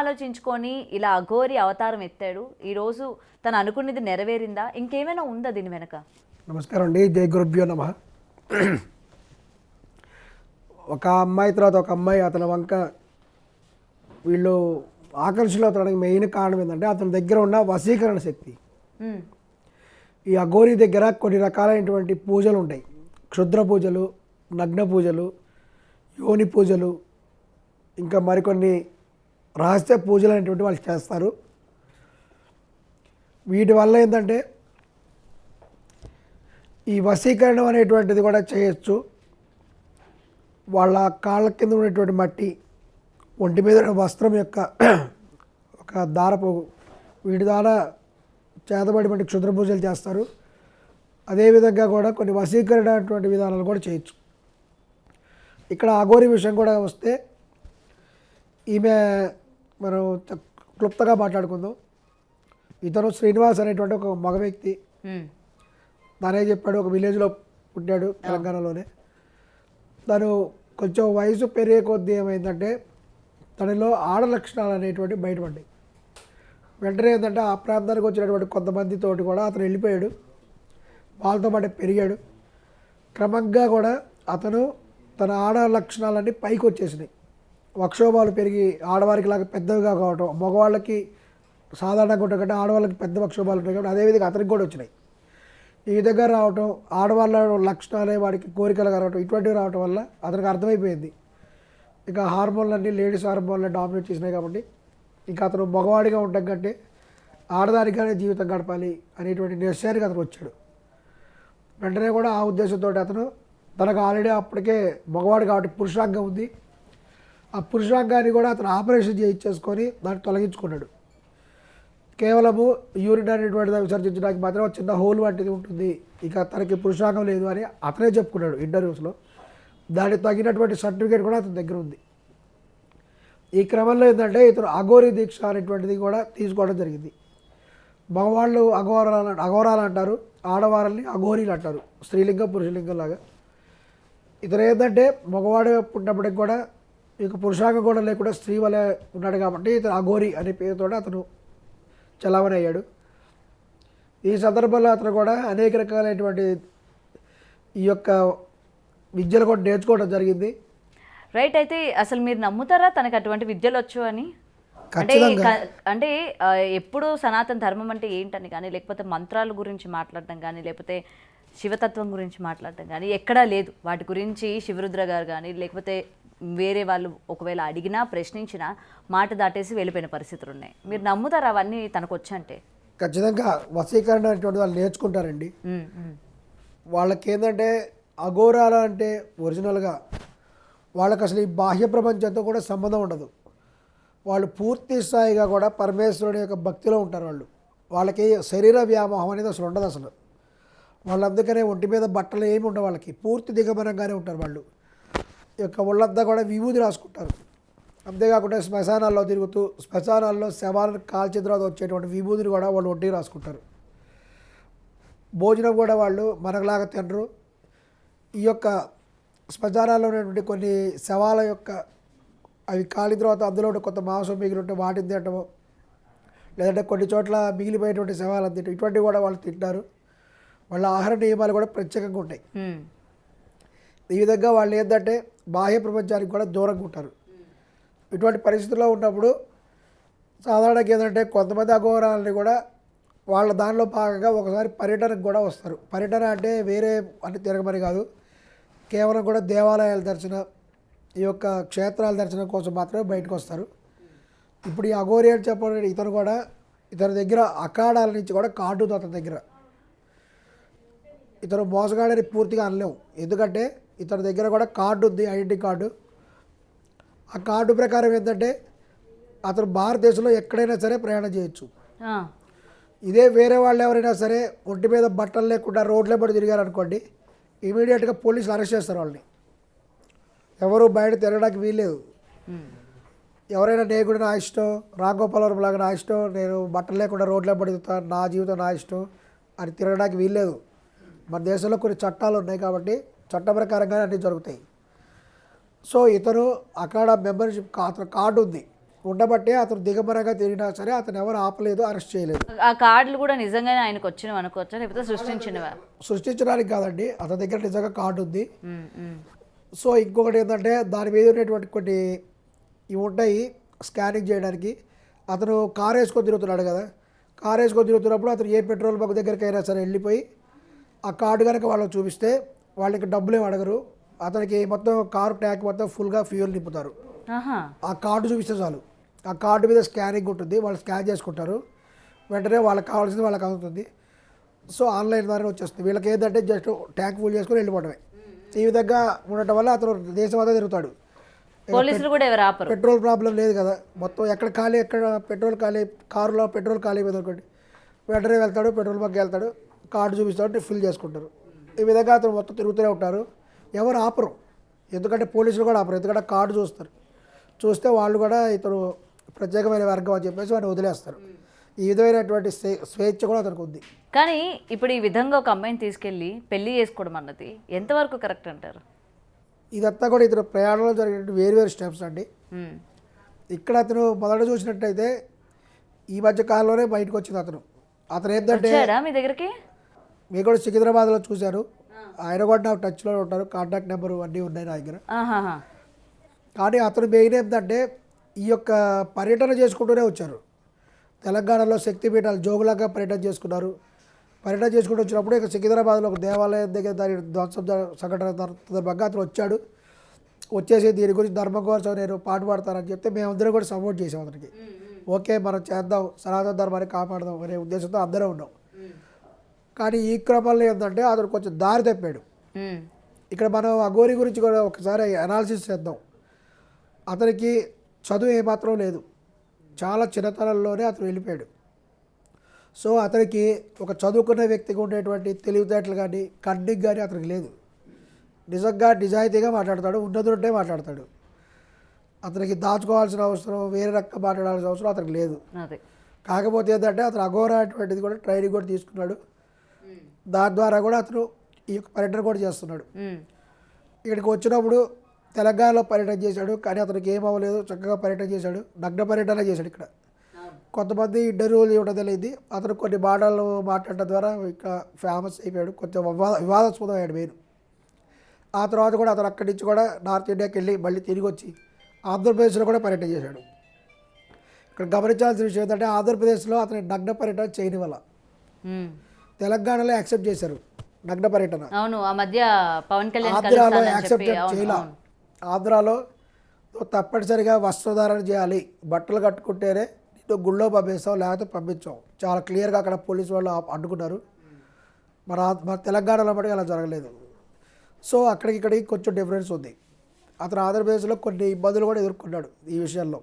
ఆలోచించుకొని ఇలా అఘోరి అవతారం ఎత్తాడు? ఈరోజు తను అనుకున్నది నెరవేరిందా? ఇంకేమైనా ఉందా దీని వెనక? నమస్కారం అండి. జై గురుభ్యో నమః. ఒక అమ్మాయి తర్వాత ఒక అమ్మాయి అతని వంక వీళ్ళు ఆకర్షితులవుతానికి మెయిన్ కారణం ఏంటంటే అతని దగ్గర ఉన్న వశీకరణ శక్తి. ఈ అఘోరి దగ్గర కొన్ని రకాలైనటువంటి పూజలు ఉంటాయి. క్షుద్ర పూజలు, నగ్న పూజలు, యోని పూజలు, ఇంకా మరికొన్ని రహస్య పూజలు అనేటువంటి వాళ్ళు చేస్తారు. వీటి వల్ల ఏంటంటే ఈ వశీకరణం అనేటువంటిది కూడా చేయొచ్చు. వాళ్ళ కాళ్ళ కింద ఉన్నటువంటి మట్టి, ఒంటి మీద వస్త్రం యొక్క ఒక దారపు వీటి ద్వారా చేతబడి క్షుద్ర పూజలు చేస్తారు. అదేవిధంగా కూడా కొన్ని వశీకరణ అటువంటి విధానాలు కూడా చేయొచ్చు. ఇక్కడ అఘోరి విషయం కూడా వస్తే ఈమె మనం క్లుప్తంగా మాట్లాడుకుందాం. ఇతను శ్రీనివాస్ అనేటువంటి ఒక మగ వ్యక్తి. తనే చెప్పాడు, ఒక విలేజ్లో పుట్టాడు తెలంగాణలోనే. తను కొంచెం వయసు పెరిగే కొద్దీ ఏమైందంటే తనలో ఆడ లక్షణాలు అనేటువంటి బయటపడ్డాయి. వెంటనే ఏంటంటే ఆ ప్రాంతానికి వచ్చినటువంటి కొంతమందితోటి కూడా అతను వెళ్ళిపోయాడు. వాళ్ళతో పాటు పెరిగాడు. క్రమంగా కూడా అతను తన ఆడ లక్షణాలన్నీ పైకి వచ్చేసినాయి. వక్షోభాలు పెరిగి ఆడవారికి లాగా పెద్దవిగా కావటం, మగవాళ్ళకి సాధారణంగా ఉంటాయి కంటే ఆడవాళ్ళకి పెద్ద వక్షోభాలు ఉంటాయి కాబట్టి అదేవిధంగా అతనికి కూడా వచ్చినాయి. ఈ విధంగా రావటం, ఆడవాళ్ళ లక్షణాలే వాడికి కోరికలు రావటం, ఇటువంటివి రావటం వల్ల అతనికి అర్థమైపోయింది ఇక హార్మోన్లన్నీ లేడీస్ హార్మోన్లన్నీ డామినేట్ చేసినాయి కాబట్టి ఇంకా అతను మగవాడిగా ఉండటం కంటే ఆడదానిగానే జీవితం గడపాలి అనేటువంటి నిశ్చయానికి అతను వచ్చాడు. వెంటనే కూడా ఆ ఉద్దేశంతో అతను తనకు ఆల్రెడీ అప్పటికే మగవాడు కాబట్టి పురుషాంగం ఉంది. ఆ పురుషాంగాన్ని కూడా అతను ఆపరేషన్ చేయించేసుకొని దాన్ని తొలగించుకున్నాడు. కేవలము యూరిన్ అనేటువంటిది విసర్జించడానికి మాత్రం చిన్న హోల్ వంటిది ఉంటుంది, ఇక తనకి పురుషాంగం లేదు అని అతనే చెప్పుకున్నాడు ఇంటర్వ్యూస్లో. దానికి తగినటువంటి సర్టిఫికేట్ కూడా అతని దగ్గర ఉంది. ఈ క్రమంలో ఏంటంటే ఇతను అఘోరి దీక్ష అనేటువంటిది కూడా తీసుకోవడం జరిగింది. మగవాళ్ళు అఘోరాలు అంటారు, ఆడవాళ్ళని అఘోరీలు అంటారు, స్త్రీలింగం పురుషలింగం లాగా. ఇతను ఏంటంటే మగవాడు పుట్టినప్పటికి కూడా ఇక పురుషాంగం కూడా లేకుండా స్త్రీ వలె ఉన్నాడు కాబట్టి ఇతను అఘోరి అనే పేరుతో అతను చలామణి అయ్యాడు. ఈ సందర్భంలో అతను కూడా అనేక రకాలైనటువంటి ఈ యొక్క విద్యలు కూడా నేర్చుకోవడం జరిగింది. రైట్. అయితే అసలు మీరు నమ్ముతారా తనకు అటువంటి విద్యలు వచ్చు అని? అంటే ఎప్పుడు సనాతన ధర్మం అంటే ఏంటని కానీ, లేకపోతే మంత్రాల గురించి మాట్లాడటం కానీ, లేకపోతే శివతత్వం గురించి మాట్లాడటం కానీ ఎక్కడా లేదు. వాటి గురించి శివరుద్ర గారు కానీ లేకపోతే వేరే వాళ్ళు ఒకవేళ అడిగినా ప్రశ్నించినా మాట దాటేసి వెళ్ళిపోయిన పరిస్థితులు ఉన్నాయి. మీరు నమ్ముతారు అవన్నీ తనకు వచ్చంటే? ఖచ్చితంగా వశీకరణ అనేటువంటి వాళ్ళు నేర్చుకుంటారండి. వాళ్ళకి ఏంటంటే అఘోరాల అంటే ఒరిజినల్గా వాళ్ళకి అసలు ఈ బాహ్య ప్రపంచంతో కూడా సంబంధం ఉండదు. వాళ్ళు పూర్తి స్థాయిగా కూడా పరమేశ్వరుని యొక్క భక్తిలో ఉంటారు. వాళ్ళకి శరీర వ్యామోహం అనేది అసలు ఉండదు. అసలు వాళ్ళు అందుకనే ఒంటి మీద బట్టలు ఏమి ఉండవు, వాళ్ళకి పూర్తి దిగమనంగానే ఉంటారు. వాళ్ళు యొక్క ఒళ్ళంతా కూడా విభూది రాసుకుంటారు. అంతేకాకుండా శ్మశానాల్లో తిరుగుతూ శ్మశానాల్లో శవాలను కాల్చిన తర్వాత వచ్చేటువంటి విభూదిని కూడా వాళ్ళు ఒంటికి రాసుకుంటారు. భోజనం కూడా వాళ్ళు మనకులాగా తినరు. ఈ యొక్క శ్మశానాల్లో ఉన్నటువంటి కొన్ని శవాల యొక్క అవి కాలిన తర్వాత అందులో కొంత మాంసం మిగిలి ఉంటే వాటిని తినటము, లేదంటే కొన్ని చోట్ల మిగిలిపోయేటువంటి శవాలను తినటం, ఇటువంటివి కూడా వాళ్ళు తింటారు. వాళ్ళ ఆహార నియమాలు కూడా ప్రత్యేకంగా ఉంటాయి. ఈ విధంగా వాళ్ళు ఏంటంటే బాహ్య ప్రపంచానికి కూడా దూరంగా ఉంటారు. ఇటువంటి పరిస్థితుల్లో ఉన్నప్పుడు సాధారణంగా ఏంటంటే కొంతమంది అఘోరాలని కూడా వాళ్ళ దానిలో భాగంగా ఒకసారి పర్యటనకు కూడా వస్తారు. పర్యటన అంటే వేరే అని తిరగమని కాదు, కేవలం కూడా దేవాలయాల దర్శనం, ఈ యొక్క క్షేత్రాల దర్శనం కోసం మాత్రమే బయటకు వస్తారు. ఇప్పుడు ఈ అఘోరి అని చెప్పడం ఇతను కూడా ఇతని దగ్గర అఖాడాల నుంచి కూడా కార్డు ఉంది అతని దగ్గర. ఇతను మోసగాడని పూర్తిగా అనలేము, ఎందుకంటే ఇతని దగ్గర కూడా కార్డు ఉంది, ఐడెంటిటీ కార్డు. ఆ కార్డు ప్రకారం ఏంటంటే అతను భారతదేశంలో ఎక్కడైనా సరే ప్రయాణం చేయొచ్చు. ఇదే వేరే వాళ్ళు ఎవరైనా సరే ఒంటి మీద బట్టలు లేకుండా రోడ్లే పడి తిరిగారనుకోండి, ఇమీడియట్గా పోలీసులు అరెస్ట్ చేస్తారు వాళ్ళని. ఎవరు బయట తిరగడానికి వీల్లేదు. ఎవరైనా నేగుడు నా ఇష్టం, రాంగోపాలవరం లాగా నా ఇష్టం, నేను బట్టలు లేకుండా రోడ్లే పడుతాను, నా జీవితం నా ఇష్టం అని తిరగడానికి వీల్లేదు. మన దేశంలో కొన్ని చట్టాలు ఉన్నాయి కాబట్టి చట్ట ప్రకారంగానే అన్నీ జరుగుతాయి. సో ఇతను అక్కడ మెంబర్షిప్ అతను కార్డు ఉంది, ఉండబట్టే అతను దిగంబరంగా తిరిగినా సరే అతను ఎవరు ఆపలేదు, అరెస్ట్ చేయలేదు. ఆ కార్డులు కూడా నిజంగానే ఆయనకు వచ్చినవి అనుకోవచ్చా లేకపోతే సృష్టించినవా? సృష్టించడానికి కాదండి, అతని దగ్గర నిజంగా కార్డు ఉంది. సో ఇంకొకటి ఏంటంటే దాని మీద ఉన్నటువంటి కొన్ని ఇవి ఉంటాయి స్కానింగ్ చేయడానికి. అతను కారు వేసుకొని తిరుగుతున్నాడు కదా, కారు వేసుకొని తిరుగుతున్నప్పుడు అతను ఏ పెట్రోల్ బంక్ దగ్గరికైనా సరే వెళ్ళిపోయి ఆ కార్డు కనుక వాళ్ళకి చూపిస్తే వాళ్ళకి డబ్బులు ఏమి అడగరు. అతనికి మొత్తం కారు ట్యాంక్ మొత్తం ఫుల్గా ఫ్యూయల్ నింపుతారు. ఆ కార్డు చూపిస్తే చాలు, ఆ కార్డు మీద స్కానింగ్ ఉంటుంది, వాళ్ళు స్కాన్ చేసుకుంటారు, వెంటనే వాళ్ళకి కావాల్సింది వాళ్ళకి అందుతుంది. సో ఆన్లైన్ ద్వారా వచ్చేస్తుంది. వీళ్ళకి ఏంటంటే జస్ట్ ట్యాంక్ ఫుల్ చేసుకొని వెళ్ళిపోవడమే. ఈ విధంగా ఉండటం వల్ల అతను దేశం అంతా తిరుగుతాడు. పోలీసులు కూడా ఎవరు ఆపరు. పెట్రోల్ ప్రాబ్లం లేదు కదా, మొత్తం ఎక్కడ ఖాళీ ఎక్కడ పెట్రోల్ ఖాళీ, కారులో పెట్రోల్ ఖాళీ మీద అనుకోండి, వెంటనే వెళ్తాడు, పెట్రోల్ బంక్ వెళ్తాడు, కార్డు చూపిస్తాడు, ఫిల్ చేసుకుంటారు. ఈ విధంగా అతను మొత్తం తిరుగుతూనే ఉంటారు, ఎవరు ఆపరు. ఎందుకంటే పోలీసులు కూడా ఆపరు, ఎందుకంటే కార్డు చూస్తారు, చూస్తే వాళ్ళు కూడా ఇతను ప్రత్యేకమైన వర్గం అని చెప్పేసి వాడిని వదిలేస్తారు. ఈ విధమైనటువంటి స్వేచ్ఛ కూడా అతనికి ఉంది. కానీ ఇప్పుడు ఈ విధంగా ఒక అమ్మాయిని తీసుకెళ్ళి పెళ్లి చేసుకోవడం అన్నది ఎంతవరకు కరెక్ట్ అంటారు? ఇదంతా కూడా ఇతను ప్రయాణంలో జరిగినట్టు వేరు స్టెప్స్ అండి. ఇక్కడ అతను మొదట చూసినట్టయితే ఈ మధ్య కాలంలోనే బయటకు వచ్చింది అతను ఏంటంటే మీ దగ్గరికి మీరు కూడా సికింద్రాబాద్లో చూశారు, ఆయన కూడా నాకు టచ్లో ఉంటారు, కాంటాక్ట్ నెంబర్ అన్నీ ఉన్నాయి నా దగ్గర. కానీ అతను మెయిన్ ఏంటంటే ఈ యొక్క పర్యటన చేసుకుంటూనే వచ్చారు. తెలంగాణలో శక్తిపీఠాలు జోగులాగా పర్యటన చేసుకున్నారు. పర్యటన చేసుకుంటూ వచ్చినప్పుడు ఇక సికింద్రాబాద్లో ఒక దేవాలయం దగ్గర దాని ధ్వంసం సంఘటన సందర్భంగా అతను వచ్చాడు. వచ్చేసి దీని గురించి ధర్మం కోసం నేను పాటు పాడతానని చెప్తే మేమందరం కూడా సపోర్ట్ చేసాం అతనికి. ఓకే మనం చేద్దాం, సనాతన ధర్మాన్ని కాపాడదాం అనే ఉద్దేశంతో అందరం ఉన్నాం. కానీ ఈ క్రమంలో ఏంటంటే అతను కొంచెం దారి తప్పాడు. ఇక్కడ మనం అఘోరి గురించి కూడా ఒకసారి అనాలిసిస్ చేద్దాం. అతనికి చదువు ఏమాత్రం లేదు, చాలా చిన్నతనంలోనే అతను వెళ్ళిపోయాడు. సో అతనికి ఒక చదువుకున్న వ్యక్తికి ఉండేటువంటి తెలివితేటలు కానీ కన్నింగ్ కానీ అతనికి లేదు. నిజంగా నిజాయితీగా మాట్లాడతాడు, ఉన్నదుంటే మాట్లాడతాడు. అతనికి దాచుకోవాల్సిన అవసరం, వేరే రకంగా మాట్లాడాల్సిన అవసరం అతనికి లేదు. కాకపోతే ఏంటంటే అతను అఘోర అటువంటిది కూడా ట్రైనింగ్ కూడా తీసుకున్నాడు. దాని ద్వారా కూడా అతను ఈ యొక్క పర్యటన కూడా చేస్తున్నాడు. ఇక్కడికి వచ్చినప్పుడు తెలంగాణలో పర్యటన చేశాడు, కానీ అతనికి ఏం అవ్వలేదు, చక్కగా పర్యటన చేశాడు, నగ్న పర్యటన చేశాడు. ఇక్కడ కొంతమంది ఇంటర్వ్యూలు ఇవ్వడం తెలియదు, అతను కొన్ని మాటలు మాట్లాడటం ద్వారా ఇక్కడ ఫేమస్ అయిపోయాడు, కొంచెం వివాదాస్పదం అయ్యాడు మెయిన్. ఆ తర్వాత కూడా అతను అక్కడి నుంచి కూడా నార్త్ ఇండియాకి వెళ్ళి మళ్ళీ తిరిగి వచ్చి ఆంధ్రప్రదేశ్లో కూడా పర్యటన చేశాడు. ఇక్కడ గమనించాల్సిన విషయం ఏంటంటే ఆంధ్రప్రదేశ్లో అతని నగ్న పర్యటన చేయని వల్ల తెలంగాణలో యాక్సెప్ట్ చేశారు నగ్న పర్యటన. అవును, ఆ మధ్య పవన్ కళ్యాణ్ ఆంధ్రాలో యాక్సెప్ట్ చేయాల. ఆంధ్రాలో తప్పనిసరిగా వస్త్రధారణ చేయాలి, బట్టలు కట్టుకుంటేనే నీతో గుళ్ళో పంపిస్తాం, లేకపోతే పంపించాం, చాలా క్లియర్గా అక్కడ పోలీసు వాళ్ళు అడ్డుకున్నారు. మన తెలంగాణలో మటుకు అలా జరగలేదు. సో అక్కడికి ఇక్కడికి కొంచెం డిఫరెన్స్ ఉంది. అతను ఆంధ్రప్రదేశ్లో కొన్ని ఇబ్బందులు కూడా ఎదుర్కొన్నాడు ఈ విషయంలో.